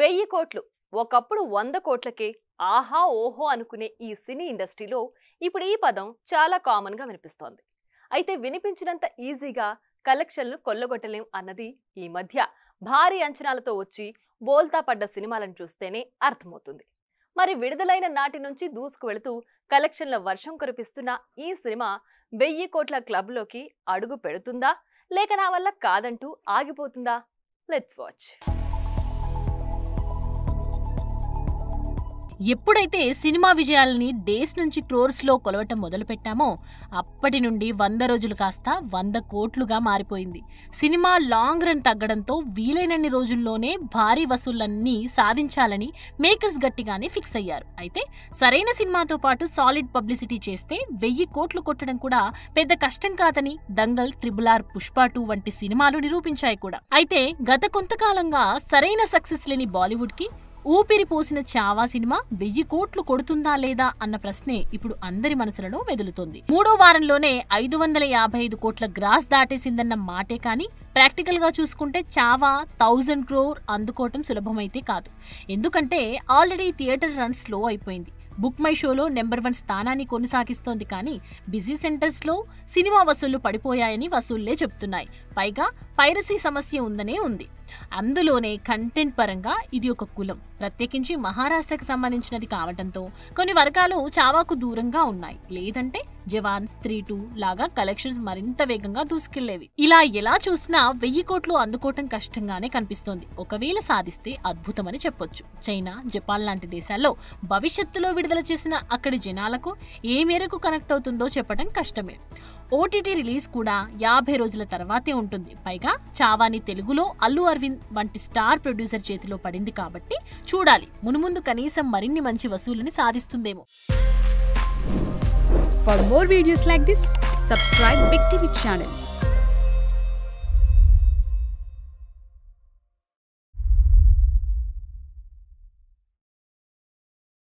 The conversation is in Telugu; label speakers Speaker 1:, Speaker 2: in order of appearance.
Speaker 1: 1000 కోట్లు ఒకప్పుడు 100 కోట్లకే ఆహా ఓహో అనుకునే ఈ సినీ ఇండస్ట్రీలో ఇప్పుడు ఈ పదం చాలా కామన్ గా వినిపిస్తోంది. అయితే వినిపించినంత ఈజీగా కలెక్షన్లు కొల్లగొట్టలేం అన్నది ఈ మధ్య భారీ అంచనాలతో వచ్చి బోల్తా పడ్డ సినిమాలను చూస్తేనే అర్థమవుతుంది. మరి విడుదలైన నాటి నుంచి దూసుకు వెళుతూ కలెక్షన్ల వర్షం కురిపిస్తున్న ఈ సినిమా 1000 కోట్ల క్లబ్ లోకి అడుగు పెడుతుందా లేక నా వల్ల కాదంటూ ఆగిపోతుందా? Let's watch.
Speaker 2: ఎప్పుడైతే సినిమా విజయాలని డేస్ నుంచి క్రోర్స్లో కొలవటం మొదలుపెట్టామో అప్పటి నుండి 100 రోజులు కాస్త 100 కోట్లుగా మారిపోయింది. సినిమా లాంగ్ రన్ తగ్గడంతో వీలైనన్ని రోజుల్లోనే భారీ వసూళ్లన్నీ సాధించాలని మేకర్స్ గట్టిగానే ఫిక్స్ అయ్యారు. అయితే సరైన సినిమాతో పాటు సాలిడ్ పబ్లిసిటీ చేస్తే 1000 కోట్లు కొట్టడం కూడా పెద్ద కష్టం కాదని దంగల్, RRR, పుష్ప 2 వంటి సినిమాలు నిరూపించాయి కూడా. అయితే గత కొంతకాలంగా సరైన సక్సెస్ లేని బాలీవుడ్ కి ఊపిరి పోసిన చావా సినిమా 1000 కోట్లు కొడుతుందా లేదా అన్న ప్రశ్నే ఇప్పుడు అందరి మనసులలో మెదులుతోంది. 3వ వారంలోనే 555 కోట్ల గ్రాస్ దాటేసిందన్న మాటే కానీ ప్రాక్టికల్ గా చూసుకుంటే చావా 1000 crore అందుకోవటం సులభమైతే కాదు. ఎందుకంటే ఆల్రెడీ థియేటర్ రన్ స్లో అయిపోయింది. బుక్ మై షోలో నెంబర్ 1 స్థానాన్ని కొనసాగిస్తోంది. కానీ బిజీ సెంటర్స్ లో సినిమా వసూళ్లు పడిపోయాయని వసూళ్లే చెప్తున్నాయి. పైగా పైరసీ సమస్య ఉందనే ఉంది. అందులోనే కంటెంట్ పరంగా ఇది ఒక కులం, ప్రత్యేకించి మహారాష్ట్రకు సంబంధించినది కావటంతో కొన్ని వర్గాలు చావాకు దూరంగా ఉన్నాయి. లేదంటే జవాన్, స్త్రీ 2 లాగా కలెక్షన్స్ మరింత వేగంగా దూసుకెళ్లేవి. ఇలా ఎలా చూసినా 1000 కోట్లు అందుకోవటం కష్టంగానే కనిపిస్తోంది. ఒకవేళ సాధిస్తే అద్భుతమని చెప్పొచ్చు. చైనా, జపాన్ లాంటి దేశాల్లో భవిష్యత్తులో విడుదల చేసిన అక్కడి జనాలకు ఏ మేరకు కనెక్ట్ అవుతుందో చెప్పడం కష్టమే. ఓటీటీ రిలీజ్ కూడా 50 రోజుల తర్వాతే ఉంటుంది. పైగా చావాని తెలుగులో అల్లు అరవింద్ వంటి స్టార్ ప్రొడ్యూసర్ చేతిలో పడింది కాబట్టి చూడాలి, మునుముందు కనీసం మరిన్ని మంచి వసూలుని సాధిస్తుందేమో.
Speaker 3: For more videos like this, subscribe Big TV channel.